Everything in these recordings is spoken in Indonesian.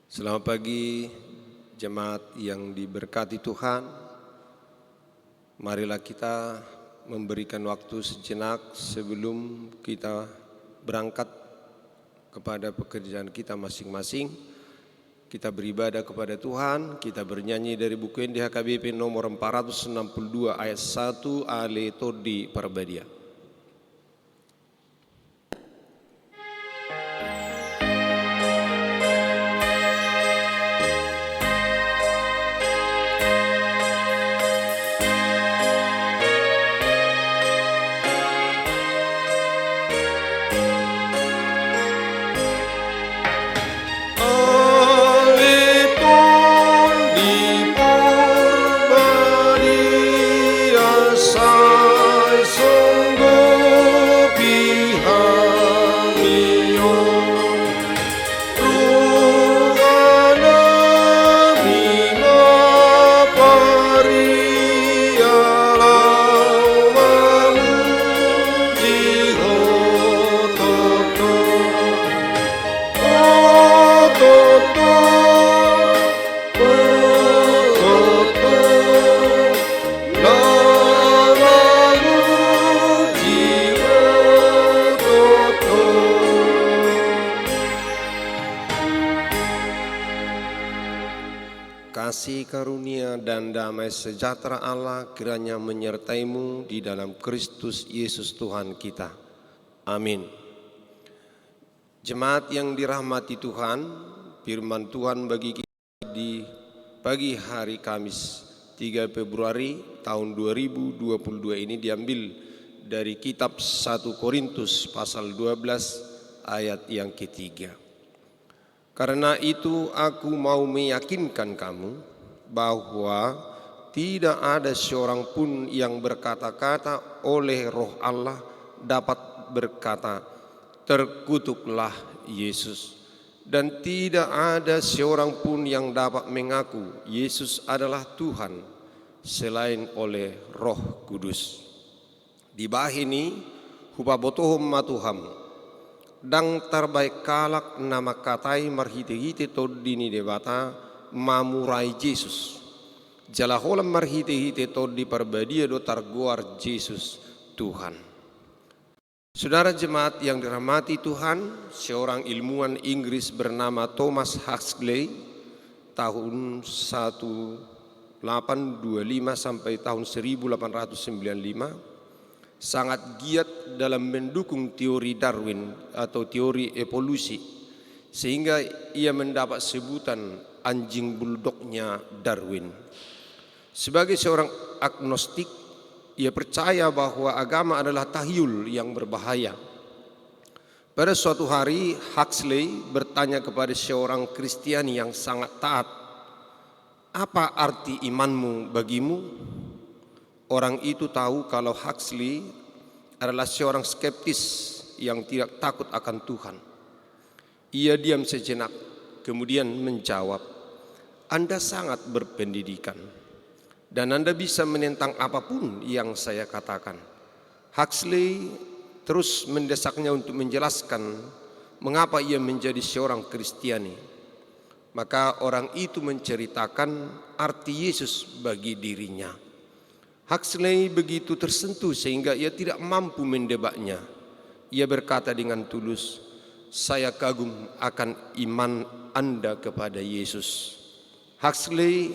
Selamat pagi jemaat yang diberkati Tuhan. Marilah kita memberikan waktu sejenak sebelum kita berangkat kepada pekerjaan kita masing-masing. Kita beribadah kepada Tuhan, kita bernyanyi dari buku NDHKBP nomor 462 ayat 1 Ale Todi Parbadia. Kasih karunia dan damai sejahtera Allah kiranya menyertaimu di dalam Kristus Yesus Tuhan kita. Amin. Jemaat yang dirahmati Tuhan, firman Tuhan bagi kita di pagi hari Kamis 3 Februari tahun 2022 ini diambil dari kitab 1 Korintus pasal 12 ayat yang ketiga. Karena itu aku mau meyakinkan kamu bahwa tidak ada seorang pun yang berkata-kata oleh Roh Allah dapat berkata, terkutuklah Yesus. Dan tidak ada seorang pun yang dapat mengaku Yesus adalah Tuhan selain oleh Roh Kudus. Di bawah ini hupabotohom matuham. Dang terbaik kalak nama katai marhite-hite todini debata mamurai Yesus. Jalaholam marhite-hite todi parbadia do targoar Yesus Tuhan. Saudara jemaat yang dirahmati Tuhan, seorang ilmuwan Inggris bernama Thomas Huxley tahun 1825 sampai tahun 1895 sangat giat dalam mendukung teori Darwin atau teori evolusi, sehingga ia mendapat sebutan anjing buldognya Darwin. Sebagai seorang agnostik, ia percaya bahwa agama adalah tahyul yang berbahaya. Pada suatu hari, Huxley bertanya kepada seorang Kristiani yang sangat taat, "Apa arti imanmu bagimu?" Orang itu tahu kalau Huxley adalah seorang skeptis yang tidak takut akan Tuhan. Ia diam sejenak, kemudian menjawab, "Anda sangat berpendidikan, dan Anda bisa menentang apapun yang saya katakan." Huxley terus mendesaknya untuk menjelaskan mengapa ia menjadi seorang Kristiani. Maka orang itu menceritakan arti Yesus bagi dirinya. Huxley begitu tersentuh sehingga ia tidak mampu mendebatnya. Ia berkata dengan tulus, "Saya kagum akan iman Anda kepada Yesus." Huxley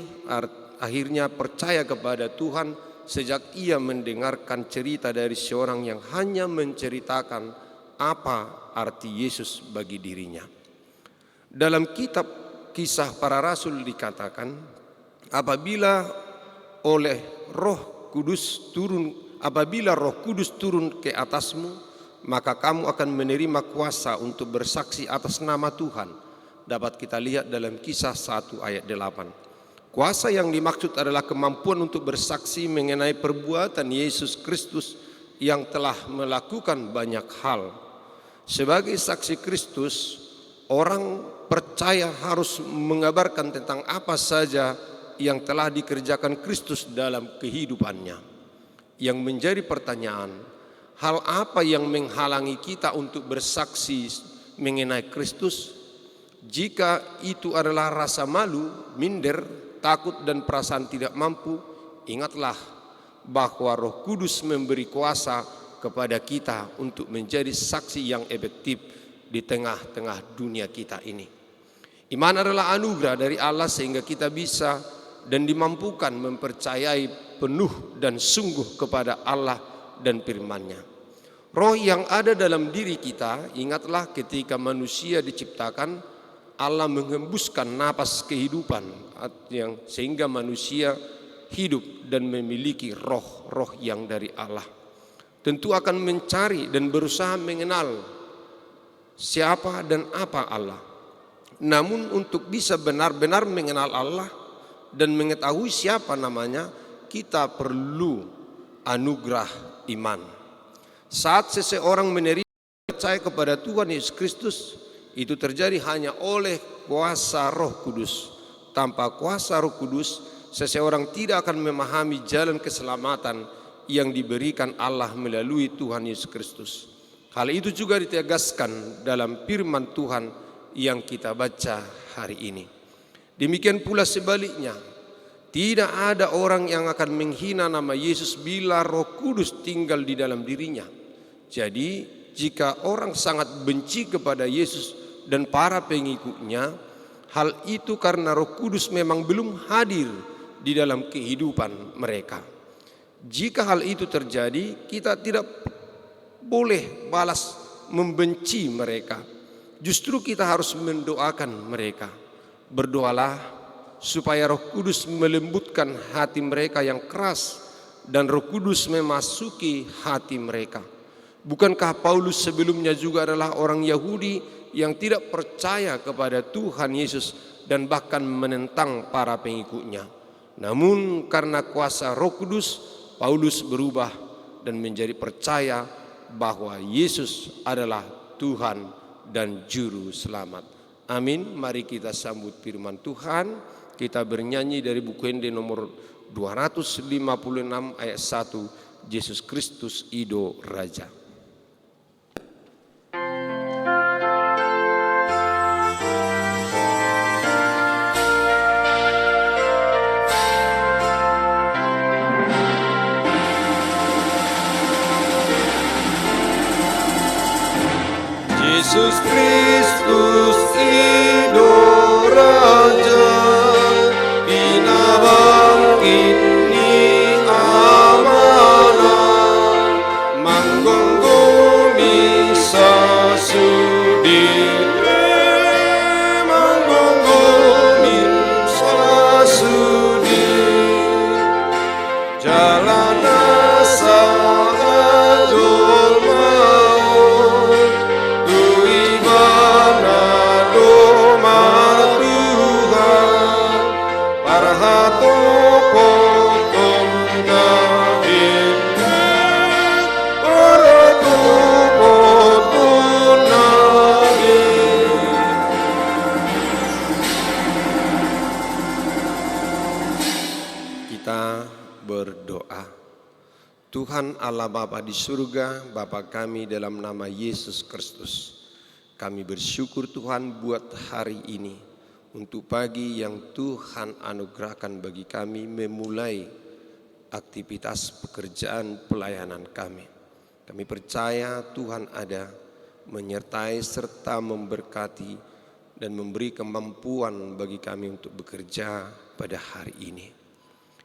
akhirnya percaya kepada Tuhan sejak ia mendengarkan cerita dari seorang yang hanya menceritakan apa arti Yesus bagi dirinya. Dalam kitab Kisah Para Rasul dikatakan, apabila Roh Kudus turun ke atasmu, maka kamu akan menerima kuasa untuk bersaksi atas nama Tuhan. Dapat kita lihat dalam Kisah 1 ayat 8. Kuasa yang dimaksud adalah kemampuan untuk bersaksi mengenai perbuatan Yesus Kristus yang telah melakukan banyak hal. Sebagai saksi Kristus, orang percaya harus mengabarkan tentang apa saja yang telah dikerjakan Kristus dalam kehidupannya. Yang menjadi pertanyaan, hal apa yang menghalangi kita untuk bersaksi mengenai Kristus? Jika itu adalah rasa malu, minder, takut dan perasaan tidak mampu, ingatlah bahwa Roh Kudus memberi kuasa kepada kita untuk menjadi saksi yang efektif di tengah-tengah dunia kita ini. Iman adalah anugerah dari Allah sehingga kita bisa dan dimampukan mempercayai penuh dan sungguh kepada Allah dan firman-Nya. Roh yang ada dalam diri kita, ingatlah ketika manusia diciptakan, Allah menghembuskan napas kehidupan sehingga manusia hidup dan memiliki roh-roh yang dari Allah. Tentu akan mencari dan berusaha mengenal siapa dan apa Allah. Namun untuk bisa benar-benar mengenal Allah dan mengetahui siapa namanya, kita perlu anugerah iman. Saat seseorang menerima percaya kepada Tuhan Yesus Kristus, itu terjadi hanya oleh kuasa Roh Kudus. Tanpa kuasa Roh Kudus, seseorang tidak akan memahami jalan keselamatan yang diberikan Allah melalui Tuhan Yesus Kristus. Hal itu juga ditegaskan dalam firman Tuhan yang kita baca hari ini. Demikian pula sebaliknya, tidak ada orang yang akan menghina nama Yesus bila Roh Kudus tinggal di dalam dirinya. Jadi, jika orang sangat benci kepada Yesus dan para pengikutnya, hal itu karena Roh Kudus memang belum hadir di dalam kehidupan mereka. Jika hal itu terjadi, kita tidak boleh balas membenci mereka. Justru kita harus mendoakan mereka. Berdoalah supaya Roh Kudus melembutkan hati mereka yang keras dan Roh Kudus memasuki hati mereka. Bukankah Paulus sebelumnya juga adalah orang Yahudi yang tidak percaya kepada Tuhan Yesus dan bahkan menentang para pengikutnya? Namun karena kuasa Roh Kudus, Paulus berubah dan menjadi percaya bahwa Yesus adalah Tuhan dan Juru Selamat. Amin. Mari kita sambut firman Tuhan. Kita bernyanyi dari buku Hende nomor 256 ayat 1, Yesus Kristus Ido Raja. Yesus Kristus Ido Raja, Bina bangkit ni amanah, Manggonggomi sasudi, Manggonggomi sasudi, Jalan asa adol maut, berdoa. Tuhan Allah Bapa di surga, Bapa kami dalam nama Yesus Kristus, kami bersyukur Tuhan buat hari ini, untuk pagi yang Tuhan anugerahkan bagi kami memulai aktivitas pekerjaan pelayanan kami. Kami percaya Tuhan ada menyertai serta memberkati dan memberi kemampuan bagi kami untuk bekerja pada hari ini.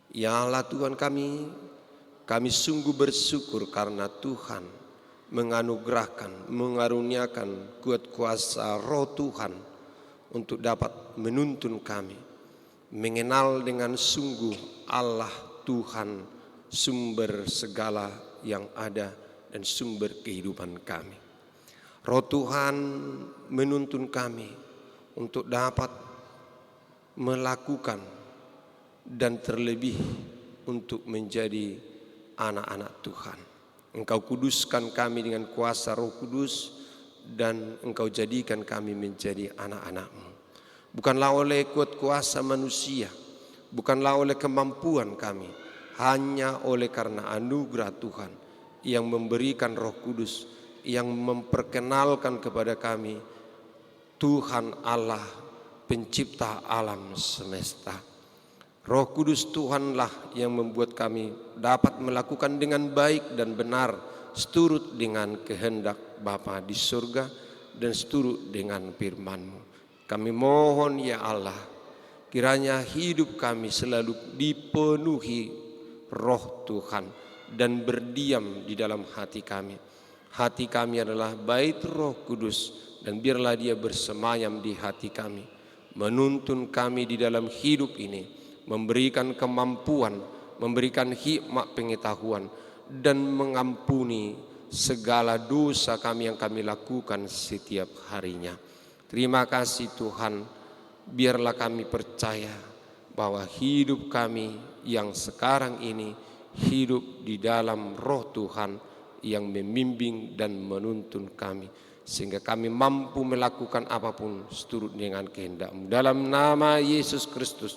Ya Allah Tuhan kami sungguh bersyukur karena Tuhan menganugerahkan, mengaruniakan kuat kuasa Roh Tuhan untuk dapat menuntun kami mengenal dengan sungguh Allah Tuhan, sumber segala yang ada dan sumber kehidupan kami. Roh Tuhan menuntun kami untuk dapat melakukan dan terlebih untuk menjadi anak-anak Tuhan. Engkau kuduskan kami dengan kuasa Roh Kudus dan Engkau jadikan kami menjadi anak-anak-Mu. Bukanlah oleh kuat kuasa manusia, bukanlah oleh kemampuan kami, hanya oleh karena anugerah Tuhan yang memberikan Roh Kudus, yang memperkenalkan kepada kami Tuhan Allah pencipta alam semesta. Roh Kudus Tuhanlah yang membuat kami dapat melakukan dengan baik dan benar seturut dengan kehendak Bapa di surga dan seturut dengan firman-Mu. Kami mohon ya Allah, kiranya hidup kami selalu dipenuhi roh Tuhan dan berdiam di dalam hati kami. Hati kami adalah bait Roh Kudus, dan biarlah Dia bersemayam di hati kami, menuntun kami di dalam hidup ini, memberikan kemampuan, memberikan hikmat pengetahuan, dan mengampuni segala dosa kami yang kami lakukan setiap harinya. Terima kasih Tuhan, biarlah kami percaya bahwa hidup kami yang sekarang ini hidup di dalam roh Tuhan yang membimbing dan menuntun kami, sehingga kami mampu melakukan apapun seturut dengan kehendak-Mu. Dalam nama Yesus Kristus,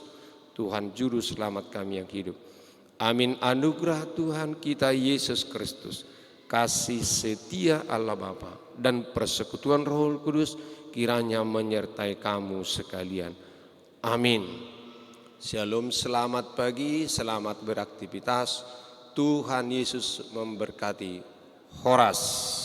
Tuhan Juru Selamat kami yang hidup. Amin. Anugerah Tuhan kita Yesus Kristus, kasih setia Allah Bapa, dan persekutuan Roh Kudus kiranya menyertai kamu sekalian. Amin. Shalom, selamat pagi, selamat beraktivitas. Tuhan Yesus memberkati. Horas.